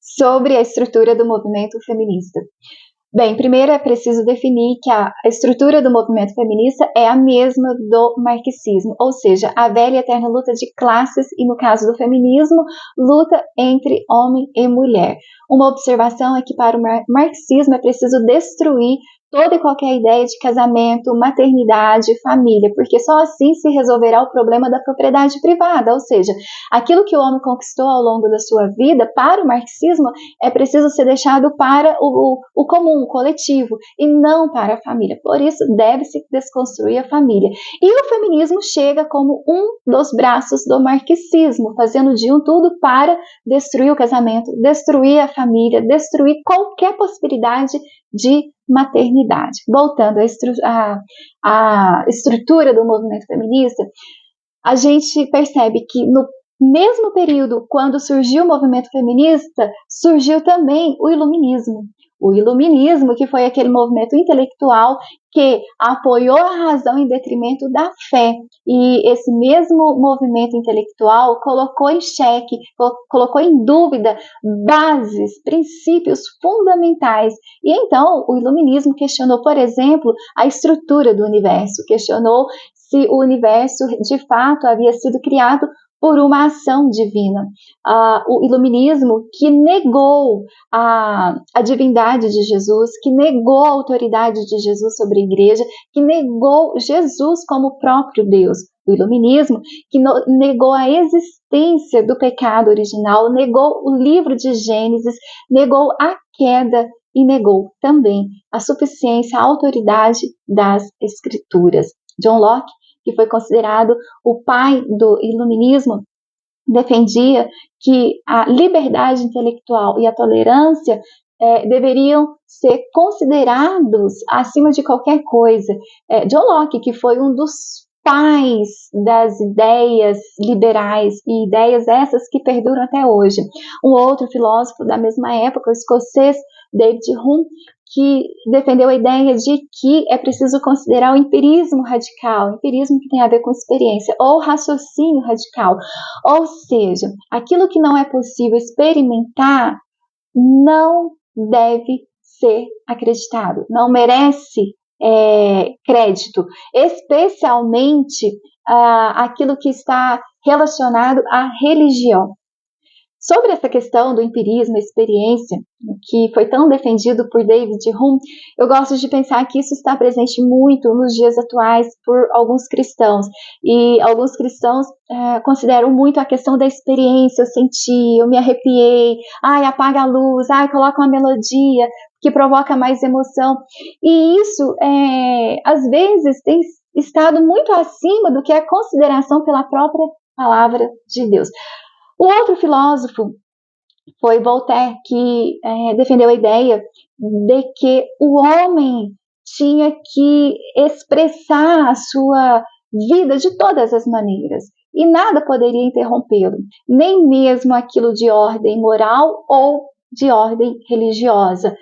sobre a estrutura do movimento feminista. Bem, primeiro é preciso definir que a estrutura do movimento feminista é a mesma do marxismo, ou seja, a velha e eterna luta de classes e, no caso do feminismo, luta entre homem e mulher. Uma observação é que para o marxismo é preciso destruir toda e qualquer ideia de casamento, maternidade, família, porque só assim se resolverá o problema da propriedade privada, ou seja, aquilo que o homem conquistou ao longo da sua vida, para o marxismo, é preciso ser deixado para o comum, o coletivo, e não para a família. Por isso, deve-se desconstruir a família. E o feminismo chega como um dos braços do marxismo, fazendo de um tudo para destruir o casamento, destruir a família, destruir qualquer possibilidade de maternidade. Voltando à estrutura do movimento feminista, a gente percebe que no mesmo período, quando surgiu o movimento feminista, surgiu também o iluminismo. O iluminismo, que foi aquele movimento intelectual que apoiou a razão em detrimento da fé. E esse mesmo movimento intelectual colocou em xeque, colocou em dúvida bases, princípios fundamentais. E então o iluminismo questionou, por exemplo, a estrutura do universo, questionou se o universo de fato havia sido criado por uma ação divina. O iluminismo que negou a divindade de Jesus, que negou a autoridade de Jesus sobre a igreja, que negou Jesus como o próprio Deus. O iluminismo que negou a existência do pecado original, negou o livro de Gênesis, negou a queda e negou também a suficiência, a autoridade das Escrituras. John Locke, que foi considerado o pai do iluminismo, defendia que a liberdade intelectual e a tolerância deveriam ser considerados acima de qualquer coisa. John Locke, que foi um dos pais das ideias liberais, e ideias essas que perduram até hoje. Um outro filósofo da mesma época, o escocês David Hume, que defendeu a ideia de que é preciso considerar o empirismo radical, empirismo que tem a ver com experiência, ou raciocínio radical, ou seja, aquilo que não é possível experimentar não deve ser acreditado, não merece crédito, especialmente aquilo que está relacionado à religião. Sobre essa questão do empirismo, experiência, que foi tão defendido por David Hume, eu gosto de pensar que isso está presente muito nos dias atuais por alguns cristãos. E alguns cristãos consideram muito a questão da experiência, eu senti, eu me arrepiei, apaga a luz, coloca uma melodia que provoca mais emoção. E isso, às vezes, tem estado muito acima do que a consideração pela própria palavra de Deus. O outro filósofo foi Voltaire, que defendeu a ideia de que o homem tinha que expressar a sua vida de todas as maneiras e nada poderia interrompê-lo, nem mesmo aquilo de ordem moral ou de ordem religiosa.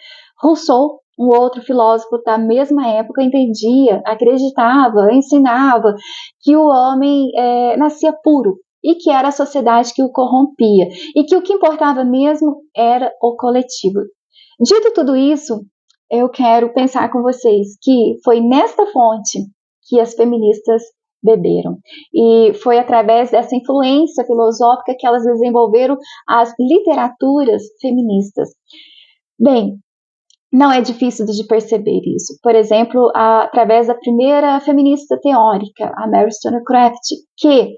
Rousseau, um outro filósofo da mesma época, entendia, acreditava, ensinava que o homem nascia puro, e que era a sociedade que o corrompia, e que o que importava mesmo era o coletivo. Dito tudo isso, eu quero pensar com vocês que foi nesta fonte que as feministas beberam, e foi através dessa influência filosófica que elas desenvolveram as literaturas feministas. Bem, não é difícil de perceber isso. Por exemplo, através da primeira feminista teórica, a Mary Wollstonecraft, que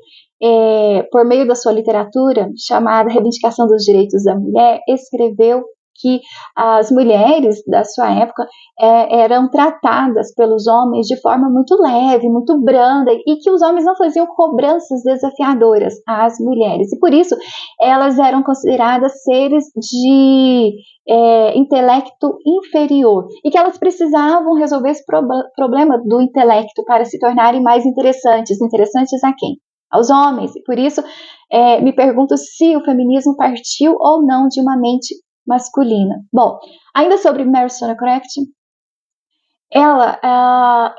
por meio da sua literatura, chamada Reivindicação dos Direitos da Mulher, escreveu que as mulheres da sua época eram tratadas pelos homens de forma muito leve, muito branda, e que os homens não faziam cobranças desafiadoras às mulheres. E por isso, elas eram consideradas seres de intelecto inferior, e que elas precisavam resolver esse problema do intelecto para se tornarem mais interessantes. Interessantes a quem? Aos homens. E por isso, me pergunto se o feminismo partiu ou não de uma mente masculina. Bom, ainda sobre Mary Wollstonecraft, ela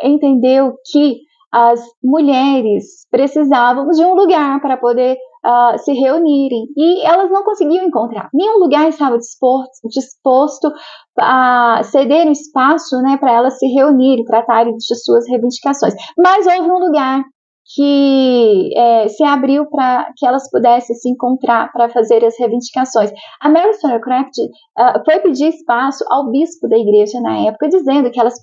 entendeu que as mulheres precisavam de um lugar para poder se reunirem. E elas não conseguiam encontrar. Nenhum lugar estava disposto a ceder um espaço, né, para elas se reunirem, tratarem de suas reivindicações. Mas houve um lugar que se abriu para que elas pudessem se encontrar para fazer as reivindicações. A Mary Wollstonecraft foi pedir espaço ao bispo da igreja na época, dizendo que elas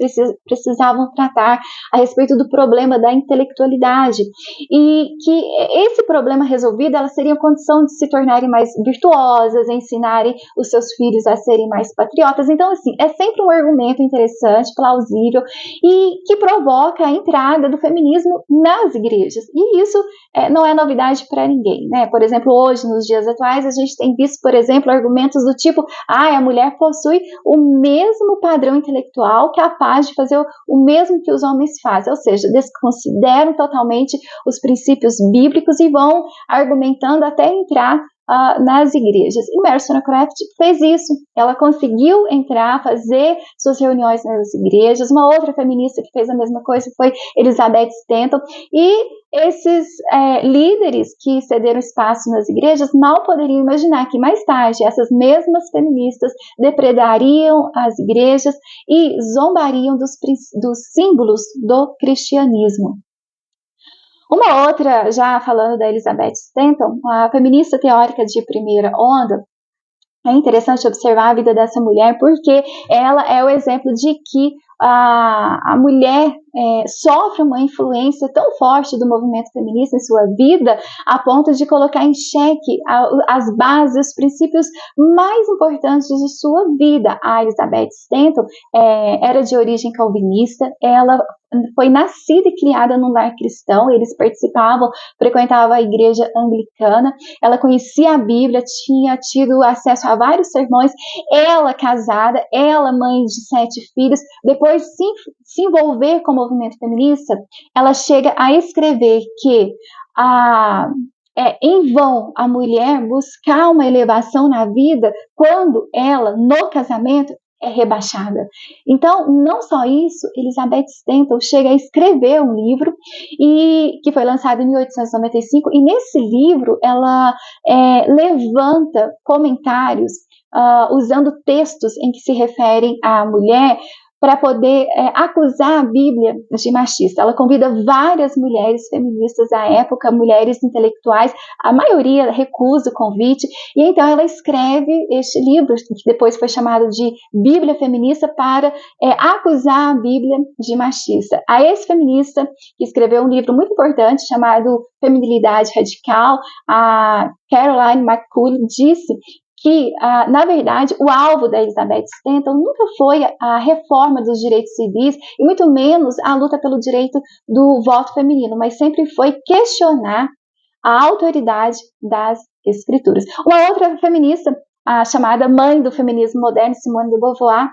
precisavam tratar a respeito do problema da intelectualidade e que esse problema resolvido, elas teriam condição de se tornarem mais virtuosas, ensinarem os seus filhos a serem mais patriotas. Então, assim, é sempre um argumento interessante, plausível e que provoca a entrada do feminismo nas igrejas. E isso não é novidade para ninguém, né? Por exemplo, hoje, nos dias atuais, a gente tem visto, por exemplo, argumentos do tipo: a mulher possui o mesmo padrão intelectual, capaz de fazer o mesmo que os homens fazem, ou seja, desconsideram totalmente os princípios bíblicos e vão argumentando até entrar nas igrejas. E Mary Wollstonecraft fez isso. Ela conseguiu entrar, fazer suas reuniões nas igrejas. Uma outra feminista que fez a mesma coisa foi Elizabeth Stanton. E esses líderes que cederam espaço nas igrejas mal poderiam imaginar que mais tarde essas mesmas feministas depredariam as igrejas e zombariam dos símbolos do cristianismo. Uma outra, já falando da Elizabeth Stanton, a feminista teórica de primeira onda, é interessante observar a vida dessa mulher porque ela é o exemplo de que a mulher sofre uma influência tão forte do movimento feminista em sua vida a ponto de colocar em xeque as bases, os princípios mais importantes de sua vida. A Elizabeth Stanton era de origem calvinista, ela foi nascida e criada num lar cristão, eles frequentavam a igreja anglicana, ela conhecia a Bíblia, tinha tido acesso a vários sermões, ela casada, ela mãe de 7 filhos, depois de se envolver com o movimento feminista, ela chega a escrever que em vão a mulher buscar uma elevação na vida quando ela, no casamento, é rebaixada. Então, não só isso, Elizabeth Stanton chega a escrever um livro que foi lançado em 1895, e nesse livro ela levanta comentários usando textos em que se referem à mulher para poder acusar a Bíblia de machista. Ela convida várias mulheres feministas à época, mulheres intelectuais, a maioria recusa o convite, e então ela escreve este livro, que depois foi chamado de Bíblia Feminista, para acusar a Bíblia de machista. A ex-feminista, que escreveu um livro muito importante chamado Feminilidade Radical, a Caroline McCulley, disse que, na verdade, o alvo da Elizabeth Stanton nunca foi a reforma dos direitos civis e muito menos a luta pelo direito do voto feminino, mas sempre foi questionar a autoridade das escrituras. Uma outra feminista, a chamada mãe do feminismo moderno, Simone de Beauvoir,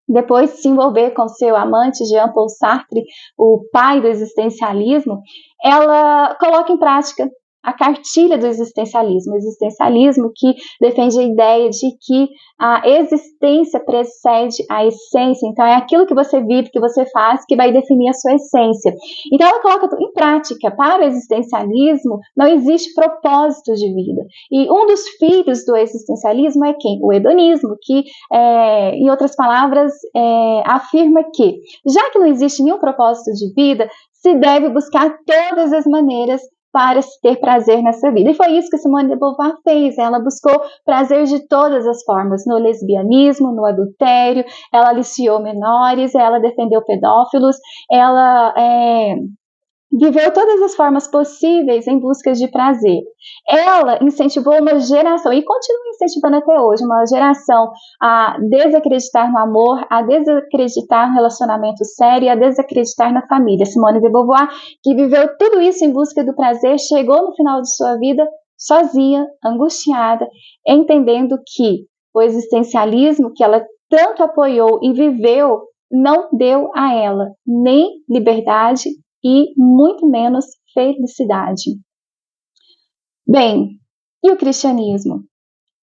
depois de se envolver com seu amante Jean-Paul Sartre, o pai do existencialismo, ela coloca em prática a cartilha do existencialismo que defende a ideia de que a existência precede a essência, então é aquilo que você vive, que você faz, que vai definir a sua essência. Então ela coloca em prática. Para o existencialismo não existe propósito de vida, e um dos filhos do existencialismo é quem? O hedonismo, que, em outras palavras, afirma que, já que não existe nenhum propósito de vida, se deve buscar todas as maneiras para se ter prazer nessa vida. E foi isso que Simone de Beauvoir fez. Ela buscou prazer de todas as formas, no lesbianismo, no adultério, ela aliciou menores, ela defendeu pedófilos, ela viveu todas as formas possíveis em busca de prazer. Ela incentivou uma geração, e continua incentivando até hoje, uma geração a desacreditar no amor, a desacreditar no relacionamento sério, a desacreditar na família. Simone de Beauvoir, que viveu tudo isso em busca do prazer, chegou no final de sua vida sozinha, angustiada, entendendo que o existencialismo que ela tanto apoiou e viveu não deu a ela nem liberdade e muito menos felicidade. Bem, e o cristianismo?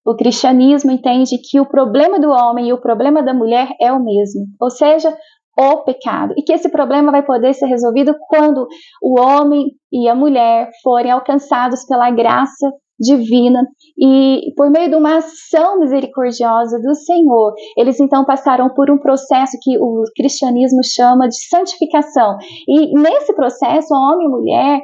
O cristianismo entende que o problema do homem e o problema da mulher é o mesmo, ou seja, o pecado, e que esse problema vai poder ser resolvido quando o homem e a mulher forem alcançados pela graça divina e por meio de uma ação misericordiosa do Senhor, eles então passaram por um processo que o cristianismo chama de santificação, e nesse processo, homem e mulher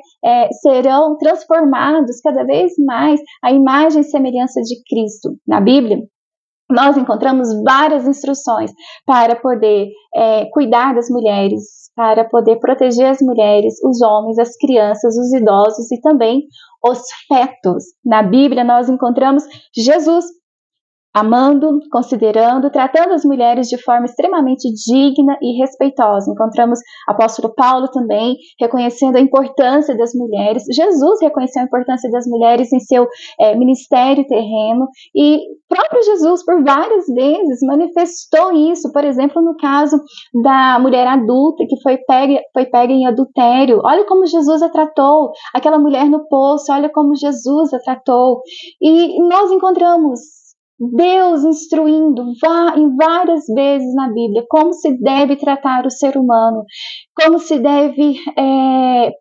serão transformados cada vez mais à imagem e semelhança de Cristo. Na Bíblia, nós encontramos várias instruções para poder cuidar das mulheres, para poder proteger as mulheres, os homens, as crianças, os idosos e também os fetos. Na Bíblia, nós encontramos Jesus amando, considerando, tratando as mulheres de forma extremamente digna e respeitosa. Encontramos o apóstolo Paulo também reconhecendo a importância das mulheres. Jesus reconheceu a importância das mulheres em seu ministério terreno, e próprio Jesus por várias vezes manifestou isso, por exemplo, no caso da mulher adulta que foi pega em adultério. Olha como Jesus a tratou, aquela mulher no poço, olha como Jesus a tratou. E nós encontramos Deus instruindo em várias vezes na Bíblia como se deve tratar o ser humano, como se deve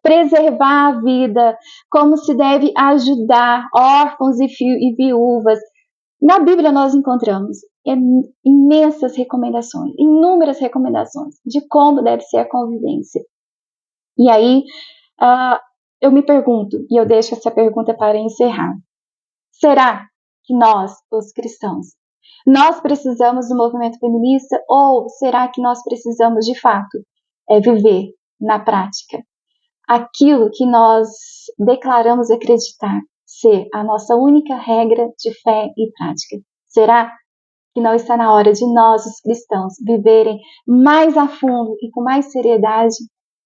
preservar a vida, como se deve ajudar órfãos e viúvas. Na Bíblia nós encontramos imensas recomendações, inúmeras recomendações de como deve ser a convivência. E aí eu me pergunto, e eu deixo essa pergunta para encerrar: será que nós, os cristãos, nós precisamos do movimento feminista, ou será que nós precisamos de fato viver na prática aquilo que nós declaramos acreditar ser a nossa única regra de fé e prática? Será que não está na hora de nós, os cristãos, viverem mais a fundo e com mais seriedade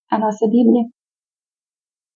a nossa Bíblia?